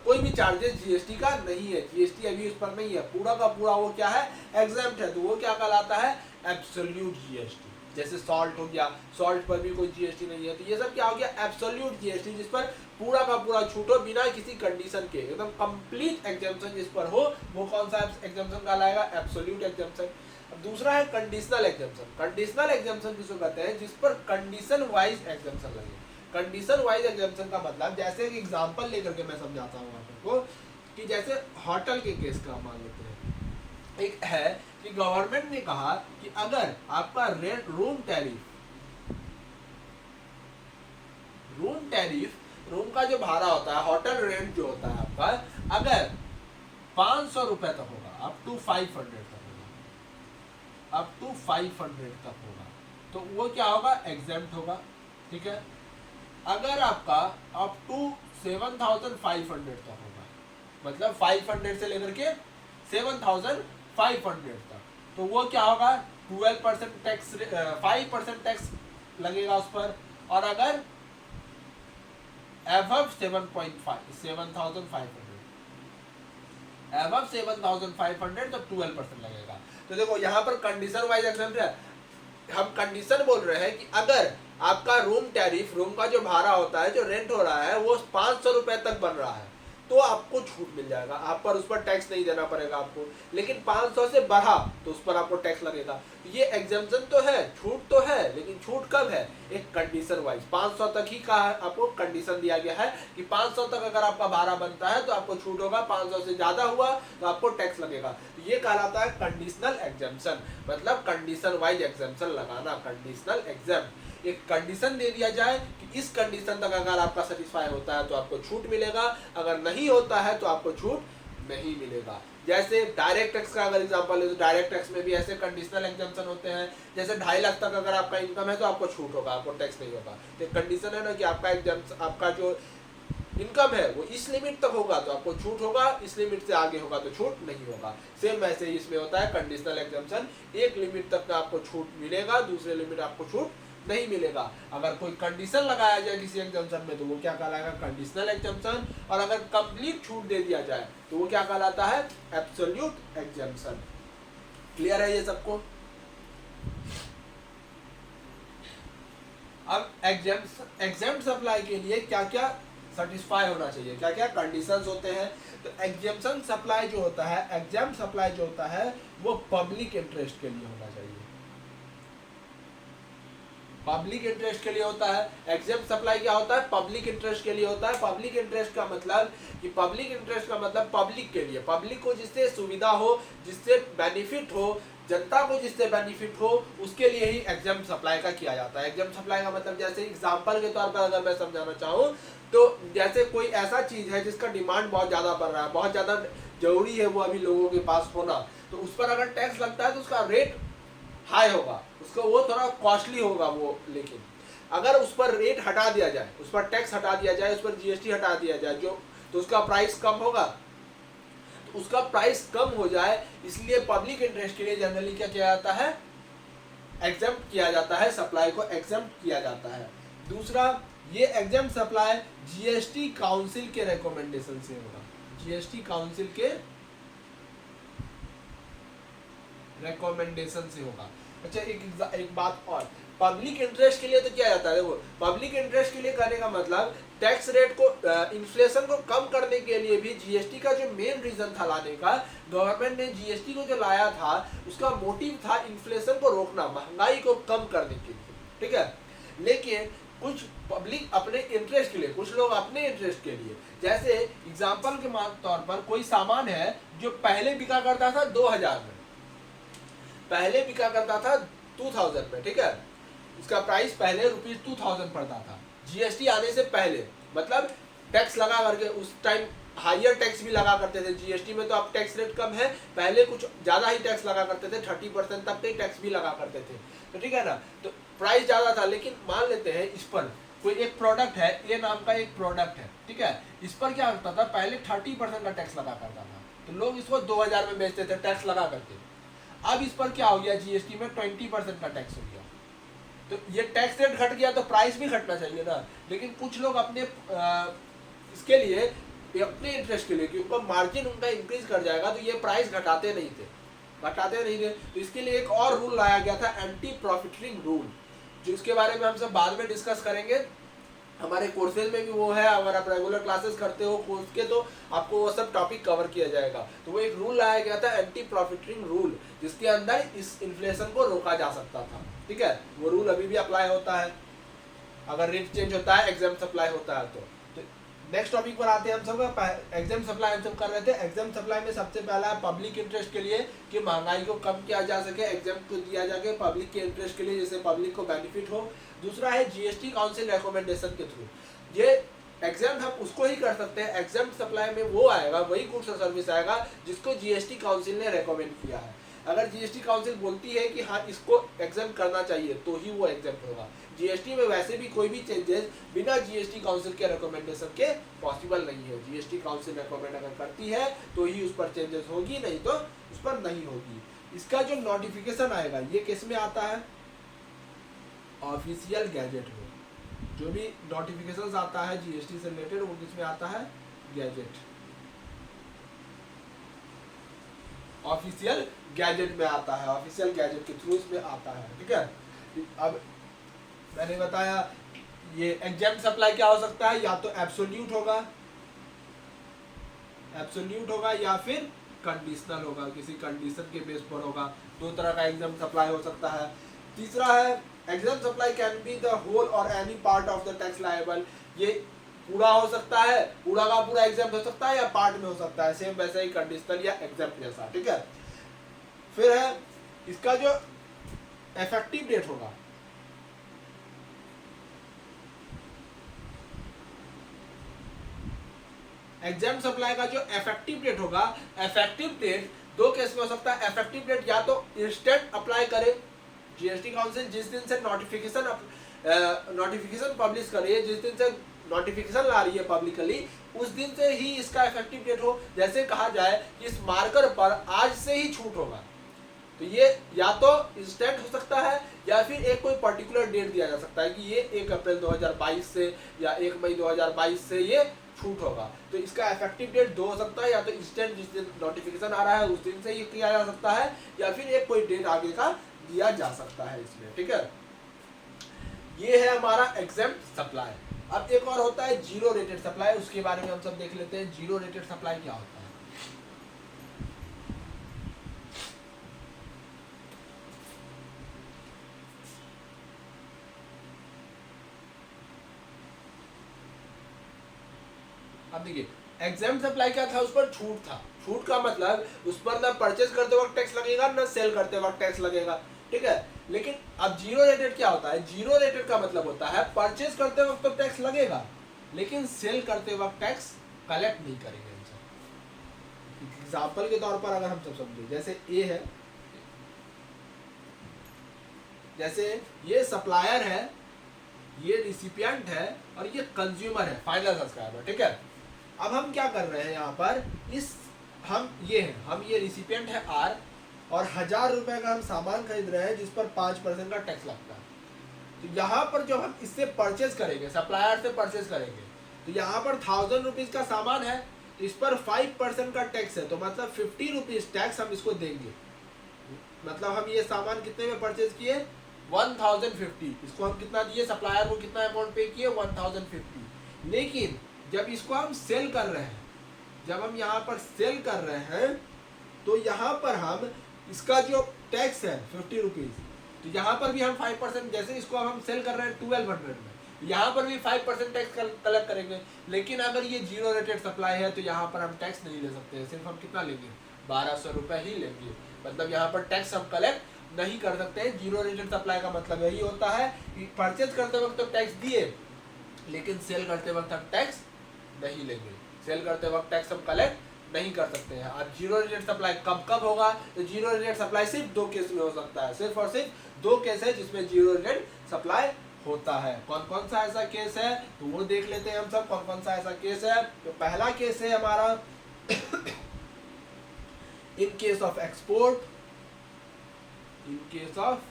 S1: कोई भी चार्जेस GST का नहीं है, GST अभी उस पर नहीं है, पूरा का पूरा वो क्या है, एग्जेम्प्ट है, तो वो क्या कहलाता है, एब्सोल्यूट GST, जैसे सॉल्ट हो गया, सॉल्ट पर भी कोई जीएसटी नहीं है। तो ये सब क्या हो गया, एब्सोल्यूट जीएसटी, जिस पर पूरा का पूरा छूट हो बिना किसी कंडीशन के, एकदम कंप्लीट एग्जाम्पशन जिस पर हो, वो कौन सा एग्जाम्पशन कहलाएगा, एब्सोल्यूट एग्जाम्पशन। अब दूसरा है कंडीशनल एग्जाम्पशन। कंडीशनल एग्जाम्पशन किसको कहते हैं, जिस पर कंडीशन वाइज एग्जाम्पशन लगे। कंडीशन वाइज एग्जाम्पशन का मतलब, जैसे एक एग्जांपल लेकर के मैं समझाता हूँ आपको, कि जैसे होटल के केस का मान लेते हैं, एक है कि गवर्नमेंट ने कहा कि अगर आपका रेंट रूम का जो भाड़ा होता है, होटल रेंट जो होता है आपका, अगर 500 रुपए तक होगा, अप टू 500 तक होगा, अप टू 500 तक होगा, तो वो क्या होगा, एग्जेम्प्ट होगा। ठीक है। अगर आपका अप टू 7500 तक होगा, मतलब 500 से लेकर के 7500 तक, तो वो क्या होगा, 12% टैक्स, 5% टैक्स लगेगा उस पर। और अगर above 7500 तो 12% लगेगा। तो देखो यहाँ पर कंडीशन वाइज एग्जाम्पल है, हम कंडीशन बोल रहे हैं कि अगर आपका रूम टैरिफ, रूम का जो भाड़ा होता है, जो रेंट हो रहा है, वो 500 रुपए तक बन रहा है, तो आपको छूट मिल जाएगा, आप पर उस पर टैक्स नहीं देना पड़ेगा आपको। लेकिन 500 से बढ़ा तो उस पर आपको टैक्स लगेगा। ये एग्जाम्पशन तो है, छूट तो है, लेकिन छूट कब है, एक कंडीशन वाइज। 500 तक ही का आपको कंडीशन दिया गया है कि 500 तक अगर आपका भाड़ा बनता है तो आपको छूट होगा, 500 से ज्यादा हुआ तो आपको टैक्स लगेगा। तो ये कहलाता है कंडीशनल एग्जाम्पशन, मतलब कंडीशन वाइज एग्जाम्पशन लगाना, कंडीशनल एग्जाम्प। एक कंडीशन दे दिया जाए कि इस कंडीशन तक अगर आपका सेटिस्फाई होता है तो आपको छूट मिलेगा, अगर नहीं होता है तो आपको छूट नहीं मिलेगा। जैसे डायरेक्ट टैक्स का अगर एग्जांपल है, तो डायरेक्ट टैक्स में भी ऐसे कंडीशनल एग्जाम्पशन होते हैं। जैसे 2.5 लाख तक अगर आपका इनकम है तो आपको छूट होगा, आपको टैक्स नहीं होगा। तो कंडीशन है ना कि आपका जो इनकम है वो इस लिमिट तक होगा तो आपको छूट होगा, इस लिमिट से आगे होगा तो छूट नहीं होगा। सेम वैसे ही इसमें होता है कंडीशनल एग्जाम्पशन, एक लिमिट तक आपको छूट मिलेगा, दूसरे लिमिट आपको छूट नहीं मिलेगा। अगर कोई कंडीशन लगाया जाए किसी एग्जाम्पशन में तो वो क्या कहलाएगा, कंडीशनल एग्जाम्पशन। और अगर कंप्लीट छूट दे दिया जाए तो वो क्या कहलाता है, एब्सोल्यूट एग्जाम्पशन। क्लियर है ये सबको। अब एग्जाम्प्ट सप्लाई के लिए क्या क्या सेटिस्फाई होना चाहिए, क्या क्या कंडीशंस होते हैं। तो एग्जाम्पशन सप्लाई जो होता है, एग्जाम्प्ट सप्लाई जो होता है, वो पब्लिक इंटरेस्ट के लिए होना चाहिए, पब्लिक इंटरेस्ट के लिए होता है। एग्जाम्प्ट सप्लाई क्या होता है, पब्लिक इंटरेस्ट के लिए होता है। पब्लिक इंटरेस्ट का मतलब कि पब्लिक इंटरेस्ट का मतलब पब्लिक के लिए, पब्लिक को जिससे सुविधा हो, जिससे बेनिफिट हो, जनता को जिससे बेनिफिट हो, उसके लिए ही एग्जाम्प्ट सप्लाई का किया जाता है। एग्जाम्प्ट सप्लाई का मतलब जैसे एग्जांपल के तौर पर अगर मैं समझाना चाहूँ तो जैसे कोई ऐसा चीज है जिसका डिमांड बहुत ज्यादा बढ़ रहा है, बहुत ज्यादा जरूरी है वो अभी लोगों के पास होना, तो उस पर अगर टैक्स लगता है तो उसका रेट हाई होगा, उसको वो थोड़ा कॉस्टली होगा वो। लेकिन अगर उस पर रेट हटा दिया जाए, उस पर टैक्स हटा दिया जाए, उस पर जीएसटी हटा दिया जाए जो, तो उसका प्राइस कम होगा। तो उसका प्राइस कम हो जाए, इसलिए पब्लिक इंटरेस्ट के लिए जनरली क्या किया जाता है, एग्जम्प्ट किया जाता है, सप्लाई को एग्जम्प्ट किया जाता है। दूसरा, ये एग्जम्प्ट सप्लाई जीएसटी काउंसिल के रिकमेंडेशन से होगा, जीएसटी काउंसिल के रिकमेंडेशन से होगा। अच्छा, एक बात और, पब्लिक इंटरेस्ट के लिए तो क्या जाता है, देखो पब्लिक इंटरेस्ट के लिए करने का मतलब टैक्स रेट को, इन्फ्लेशन को कम करने के लिए भी जीएसटी का जो मेन रीजन था लाने का, गवर्नमेंट ने जीएसटी को जो लाया था उसका मोटिव था इन्फ्लेशन को रोकना, महंगाई को कम करने के लिए। ठीक है, लेकिन कुछ पब्लिक अपने इंटरेस्ट के लिए, कुछ लोग अपने इंटरेस्ट के लिए, जैसे एग्जाम्पल के तौर पर कोई सामान है जो पहले बिका करता था 2000 में, पहले बिका करता था 2000 में, ठीक है, इसका प्राइस पहले ₹2000 पड़ता था जीएसटी आने से पहले, मतलब टैक्स लगा करके उस टाइम हायर टैक्स भी लगा करते थे। जीएसटी में तो अब टैक्स रेट कम है, पहले कुछ ज्यादा ही टैक्स लगा करते थे, 30% तक के टैक्स भी लगा करते थे, तो ठीक है ना, तो प्राइस ज्यादा था। लेकिन मान लेते हैं इस पर कोई एक प्रोडक्ट है, ए नाम का एक प्रोडक्ट है, ठीक है, इस पर क्या करता था, पहले 30% का टैक्स लगा करता था, तो लोग इसको 2000 में बेचते थे टैक्स लगा करके। अब इस पर क्या हो गया, जीएसटी में 20% का टैक्स हो गया, तो ये टैक्स रेट घट गया तो प्राइस भी घटना चाहिए ना। लेकिन कुछ लोग अपने इसके लिए, अपने इंटरेस्ट के लिए, कि उनका मार्जिन उनका इंक्रीज कर जाएगा, तो ये प्राइस घटाते नहीं थे, घटाते नहीं थे। तो इसके लिए एक और रूल लाया गया था, एंटी प्रॉफिटरिंग रूल, जिसके बारे में हम सब बाद में डिस्कस करेंगे। हमारे कोर्सेज में भी वो है, अगर आप रेगुलर क्लासेस करते हो कोर्स के तो आपको वो सब टॉपिक कवर किया जाएगा। तो वो एक रूल लाया गया था, एंटी प्रॉफिटरिंग रूल, जिसके अंदर इस इन्फ्लेशन को रोका जा सकता था। ठीक है, वो रूल अभी भी अप्लाई होता है अगर रेट चेंज होता है, एग्जाम सप्लाई होता है। तो नेक्स्ट टॉपिक पर आते हैं हम सब। एग्जाम सप्लाई हम सब कर रहे थे। एग्जाम सप्लाई में सबसे पहला है पब्लिक इंटरेस्ट के लिए, कि महंगाई को कम किया जा सके, एग्जाम को दिया जाके पब्लिक के इंटरेस्ट के लिए, जिससे पब्लिक को बेनिफिट हो। दूसरा है जीएसटी काउंसिल रिकमेंडेशन के थ्रू। ये एग्जाम हम उसको ही कर सकते हैं, एग्जाम सप्लाई में वो आएगा, वही गुड्स और सर्विस आएगा जिसको जीएसटी काउंसिल ने रेकमेंड किया है। अगर जीएसटी काउंसिल बोलती है कि हाँ इसको एग्जाम करना चाहिए तो ही वो एग्जाम होगा। जीएसटी में वैसे भी कोई भी चेंजेस बिना जीएसटी काउंसिल के रिकमेंडेशन के पॉसिबल नहीं है। जीएसटी काउंसिल रिकमेंड अगर करती है तो ही उस पर चेंजेस होगी, नहीं तो उस पर नहीं होगी। इसका जो नोटिफिकेशन आएगा ये किस में आता है, ऑफिशियल गैजेट में। जो भी नोटिफिकेशन आता है जीएसटी से रिलेटेड वो किस में आता है, गैजेट, ऑफिशियल गैजेट में आता है, ऑफिशियल गैजेट के थ्रू इसमें आता है। ठीक है, अब मैंने बताया ये एग्जाम सप्लाई क्या हो सकता है, या तो एब्सोल्यूट होगा या फिर कंडीशनल होगा, किसी कंडीशन के बेस पर होगा। दो तरह का एग्जाम सप्लाई हो सकता है। तीसरा है exam supply can be the whole और any part of the tax liable. ये पूरा हो सकता है, पूरा का पूरा एग्जाम हो सकता है, या पार्ट में हो सकता है, सेम वैसे ही कंडीशनल या एग्जाम जैसा। ठीक है, फिर है इसका जो इफेक्टिव डेट होगा, एग्जाम सप्लाई का जो इफेक्टिव डेट होगा, इफेक्टिव डेट दो केस में हो सकता है। इफेक्टिव डेट या तो इंस्टेंट अप्लाई करे जीएसटी काउंसिल, जिस दिन से नोटिफिकेशन पब्लिश करे, जिस दिन से नोटिफिकेशन ला रही है पब्लिकली, उस दिन से ही इसका इफेक्टिव डेट हो। जैसे कहा जाए कि इस मार्कर पर आज से ही छूट होगा, तो ये या तो इंस्टेंट हो सकता है या फिर एक कोई पर्टिकुलर डेट दिया जा सकता है कि ये 1 अप्रैल 2022 से या 1 मई 2022 से ये छूट होगा। तो इसका इफेक्टिव डेट दो हो सकता है, या तो इंस्टेंट जिस दिन नोटिफिकेशन आ रहा है उस दिन से ये किया जा सकता है, या फिर एक कोई डेट आगे का दिया जा सकता है इसमें। ठीक है, ये है हमारा एग्जाम सप्लाई। अब एक और होता है जीरो रेटेड सप्लाई, उसके बारे में हम सब देख लेते हैं। जीरो रेटेड सप्लाई क्या होता है। अब देखिए एग्जाम सप्लाई क्या था, उस पर छूट था। छूट का मतलब उस पर ना परचेज करते वक्त टैक्स लगेगा ना सेल करते वक्त टैक्स लगेगा। ठीक है, लेकिन अब जीरो रेटेड क्या होता है, जीरो रेटेड का मतलब होता है परचेज करते वक्त तो टैक्स लगेगा लेकिन सेल करते वक्त टैक्स कलेक्ट नहीं करेंगे। एग्जाम्पल के तौर पर अगर हम सब समझे, जैसे ए है, जैसे ये सप्लायर है, ये रिसिपिएंट है और ये कंज्यूमर है, फाइनल सब्सक्राइबर। ठीक है, अब हम क्या कर रहे हैं यहाँ पर, हम ये रिसिपिएंट है आर, और 1000 रुपए का हम सामान खरीद रहे हैं जिस पर 5% का टैक्स लगता है। तो यहाँ पर जब हम इससे परचेज करेंगे, सप्लायर से परचेज करेंगे, तो यहाँ पर 1000 रुपीज का सामान है, तो इस पर 5% का टैक्स है, तो मतलब 50 रुपीज टैक्स हम इसको देंगे। मतलब हम ये सामान कितने में परचेज किए, 1050, इसको हम कितना दिए, सप्लायर को कितना अमाउंट पे किए, 1050। लेकिन जब इसको हम सेल कर रहे हैं, जब हम यहाँ पर सेल कर रहे हैं, तो यहाँ पर हम इसका जो टैक्स है 50 रुपीज, तो यहाँ पर भी हम 5%, जैसे इसको हम सेल कर रहे हैं 1200 में, यहाँ पर भी 5% टैक्स कलेक्ट करेंगे। लेकिन अगर ये जीरो रेटेड सप्लाई है तो यहाँ पर हम टैक्स नहीं ले सकते हैं, सिर्फ हम कितना लेंगे, 1200 रुपये ही लेंगे। मतलब यहाँ पर टैक्स हम कलेक्ट नहीं कर सकते हैं। जीरो रेटेड सप्लाई का मतलब यही होता है कि परचेज करते वक्त तो टैक्स दिए, लेकिन सेल करते वक्त हम टैक्स नहीं लेंगे, सेल करते वक्त टैक्स हम कलेक्ट नहीं कर सकते हैं। अब जीरो रेटेड सप्लाई कब कब होगा, तो जीरो रेटेड सप्लाई सिर्फ दो केस में हो सकता है, सिर्फ और सिर्फ दो केस है जिसमें जीरो रेटेड सप्लाई होता है। कौन कौन सा ऐसा केस है तो वो देख लेते हैं हम सब, कौन कौन सा ऐसा केस है। तो पहला केस है हमारा in case of export, in case of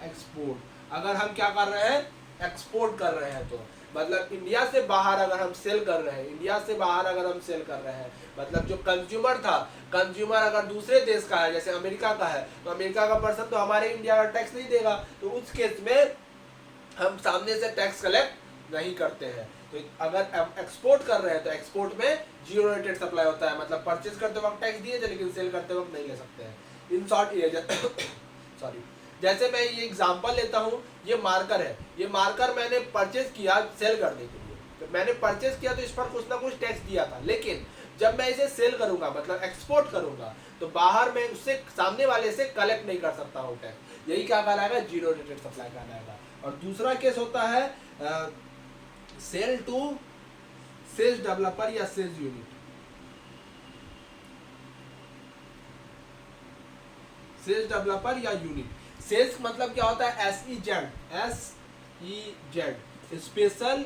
S1: export, अगर हम क्या कर रहे हैं, एक्सपोर्ट कर रहे हैं, तो मतलब इंडिया से बाहर अगर हम सेल कर रहे हैं, इंडिया से बाहर अगर हम सेल कर रहे हैं, मतलब जो कंज्यूमर था, कंज्यूमर अगर दूसरे देश का है, जैसे अमेरिका का है, तो अमेरिका का पर्सन तो हमारे इंडिया का टैक्स नहीं देगा, तो उस केस में हम सामने से टैक्स कलेक्ट नहीं करते हैं। तो अगर हम एक्सपोर्ट कर रहे हैं तो एक्सपोर्ट में जीरो रेटेड सप्लाई होता है, मतलब परचेज करते वक्त टैक्स दिए थे लेकिन सेल करते वक्त नहीं ले सकते हैं। इन शॉर्ट ये सॉरी, जैसे मैं ये एग्जांपल लेता हूँ, ये मार्कर है, ये मार्कर मैंने परचेज किया सेल करने के लिए, तो मैंने परचेज किया तो इस पर कुछ ना कुछ टैक्स दिया था, लेकिन जब मैं इसे सेल करूंगा मतलब एक्सपोर्ट करूंगा तो बाहर मैं उससे सामने वाले से कलेक्ट नहीं कर सकता हूँ टैक्स, यही क्या कहलाएगा, जीरो रेटेड सप्लाई कहलाएगा। और दूसरा केस होता है सेल टू सेल्स डेवलपर या सेल्स यूनिट। सेल्स डेवलपर या यूनिट, सेल्स मतलब क्या होता है, SEZ, special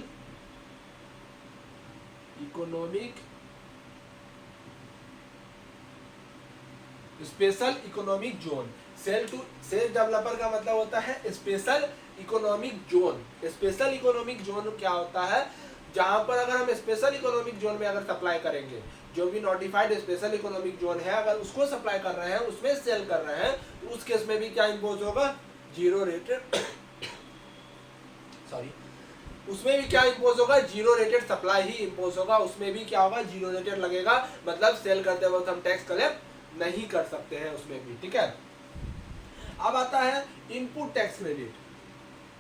S1: economic zone. Sales developer का मतलब होता है special economic zone. Special economic zone क्या होता है, जहां पर अगर हम स्पेशल इकोनॉमिक जोन में अगर सप्लाई करेंगे, जो भी नोटिफाइड स्पेशल इकोनॉमिक जोन है, अगर उसको सप्लाई कर रहे हैं, उसमें सेल कर रहे हैं, तो उस केस में भी क्या इम्पोज होगा, जीरो रेटेड सॉरी, उसमें भी क्या इम्पोज होगा, जीरो रेटेड सप्लाई ही इम्पोज होगा, उसमें भी क्या होगा, जीरो रेटेड लगेगा, मतलब सेल करते वक्त हम टैक्स कलेक्ट नहीं कर सकते हैं उसमें भी, ठीक है। अब आता है input tax credit.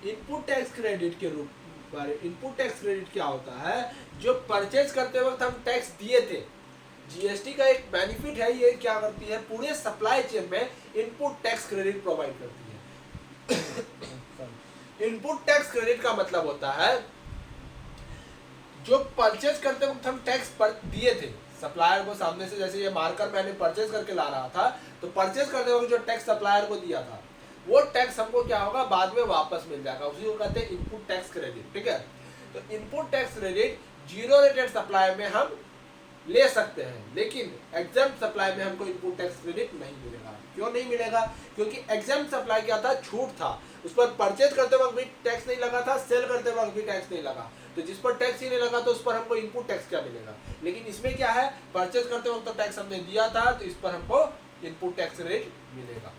S1: Input tax credit के रूप में, इनपुट टैक्स क्रेडिट क्या होता है, जो परचेज करते वक्त हम टैक्स दिए थे, जीएसटी का एक बेनिफिट है, ये क्या करती है, पूरे सप्लाई चेन में इनपुट टैक्स क्रेडिट प्रोवाइड करती है। इनपुट टैक्स क्रेडिट का मतलब होता है जो परचेज करते वक्त हम टैक्स दिए थे सप्लायर को सामने से, जैसे ये मार्कर मैंने परचेज करके ला रहा था, तो परचेज करते वक्त जो टैक्स सप्लायर को दिया था, वो टैक्स हमको क्या होगा, बाद में वापस मिल जाएगा, उसी को कहते हैं इनपुट टैक्स क्रेडिट, ठीक है। तो input tax credit zero rated supply में हम ले सकते हैं, लेकिन एग्जाम्प्ट सप्लाई में हमको इनपुट टैक्स क्रेडिट नहीं मिलेगा। क्यों नहीं मिलेगा, क्योंकि एग्जाम्प्ट सप्लाई क्या था, छूट था, उस पर परचेज करते वक्त भी टैक्स नहीं लगा था, सेल करते वक्त भी टैक्स नहीं लगा, तो जिस पर टैक्स ही नहीं लगा तो उस पर हमको इनपुट टैक्स क्या मिलेगा। लेकिन इसमें क्या है, परचेज करते वक्त तो टैक्स हमने दिया था, तो इस पर हमको इनपुट टैक्स रेट मिलेगा।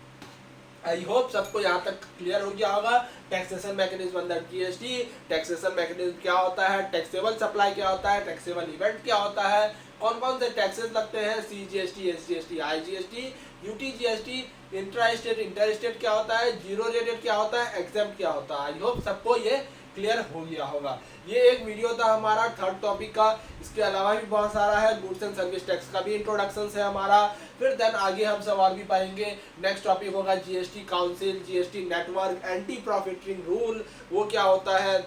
S1: आई होप सबको यहाँ तक क्लियर हो गया होगा। Taxation mechanism under GST, taxation mechanism क्या होता है, टैक्सेबल सप्लाई क्या होता है, टैक्सेबल इवेंट क्या होता है, कौन कौन से टैक्सेस लगते हैं, CGST, SGST, IGST, UTGST, intra state, inter state क्या होता है, जीरो रेटेड क्या होता है, एग्जाम्प्ट क्या होता है। आई होप सबको ये क्लियर हो गया होगा। ये एक वीडियो था हमारा थर्ड टॉपिक का, इसके अलावा भी बहुत सारा है, गुड्स एंड सर्विस टैक्स का भी इंट्रोडक्शन है हमारा, फिर देन आगे हम सब और भी पाएंगे। नेक्स्ट टॉपिक होगा GST council, GST network, anti profiting rule, वो क्या होता है,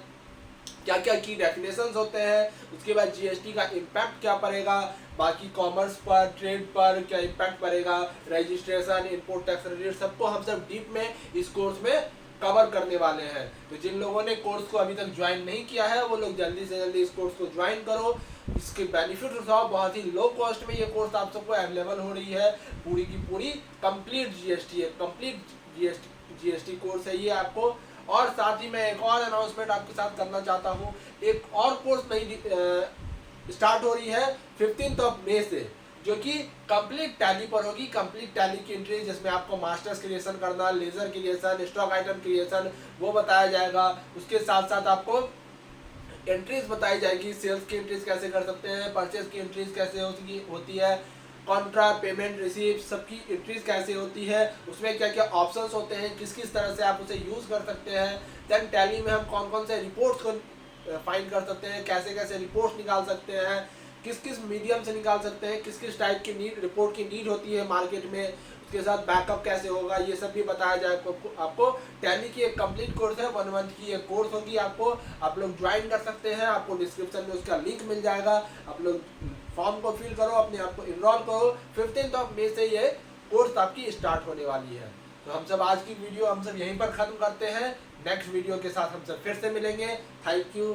S1: क्या क्या की डेफिनेशंस होते हैं, उसके बाद GST का इम्पैक्ट क्या पड़ेगा, बाकी कॉमर्स पर, ट्रेड पर क्या इम्पैक्ट पड़ेगा, रजिस्ट्रेशन, इम्पोर्ट टैक्स रेट, सबको हम सब डीप में इस कोर्स में कवर करने वाले हैं। तो जिन लोगों ने कोर्स को अभी तक ज्वाइन नहीं किया है, वो लोग जल्दी से जल्दी इस कोर्स को ज्वाइन करो, इसके बेनिफिट उठाओ। बहुत ही लो कॉस्ट में ये कोर्स आप सबको अवेलेबल हो रही है, पूरी की पूरी कंप्लीट GST है, कंप्लीट GST कोर्स है ये आपको। और साथ ही मैं एक और अनाउंसमेंट आपके साथ करना चाहता हूँ, एक और कोर्स नई स्टार्ट हो रही है 15 मई से, जो कि कंप्लीट टैली पर होगी। कंप्लीट टैली की एंट्री, जिसमें आपको मास्टर्स क्रिएशन करना, laser creation, stock item creation, वो बताया जाएगा। उसके साथ साथ आपको एंट्रीज बताई जाएगी, सेल्स की एंट्रीज कैसे कर सकते हैं, परचेज की एंट्रीज कैसे होती है, कॉन्ट्रा, पेमेंट, रिसीव, सबकी एंट्रीज कैसे होती है, उसमें क्या क्या ऑप्शंस होते हैं, किस किस तरह से आप उसे यूज़ कर सकते हैं। देन टैली में हम कौन कौन से रिपोर्ट्स को फाइंड कर सकते हैं, कैसे कैसे रिपोर्ट्स निकाल सकते हैं, किस किस मीडियम से निकाल सकते हैं, किस किस टाइप की रिपोर्ट की नीड होती है मार्केट में, उसके साथ बैकअप कैसे होगा, ये सब भी बताया जाए आपको। टैली की एक कंप्लीट कोर्स है, 1 मंथ की एक कोर्स होगी आपको, आप लोग ज्वाइन कर सकते हैं, आपको डिस्क्रिप्शन में उसका लिंक मिल जाएगा, आप लोग फॉर्म को फिल करो, अपने आप को इनरोल करो। 15 मई से ये कोर्स आपकी स्टार्ट होने वाली है। तो हम सब आज की वीडियो हम सब यहीं पर ख़त्म करते हैं, नेक्स्ट वीडियो के साथ हम सब फिर से मिलेंगे। Thank you.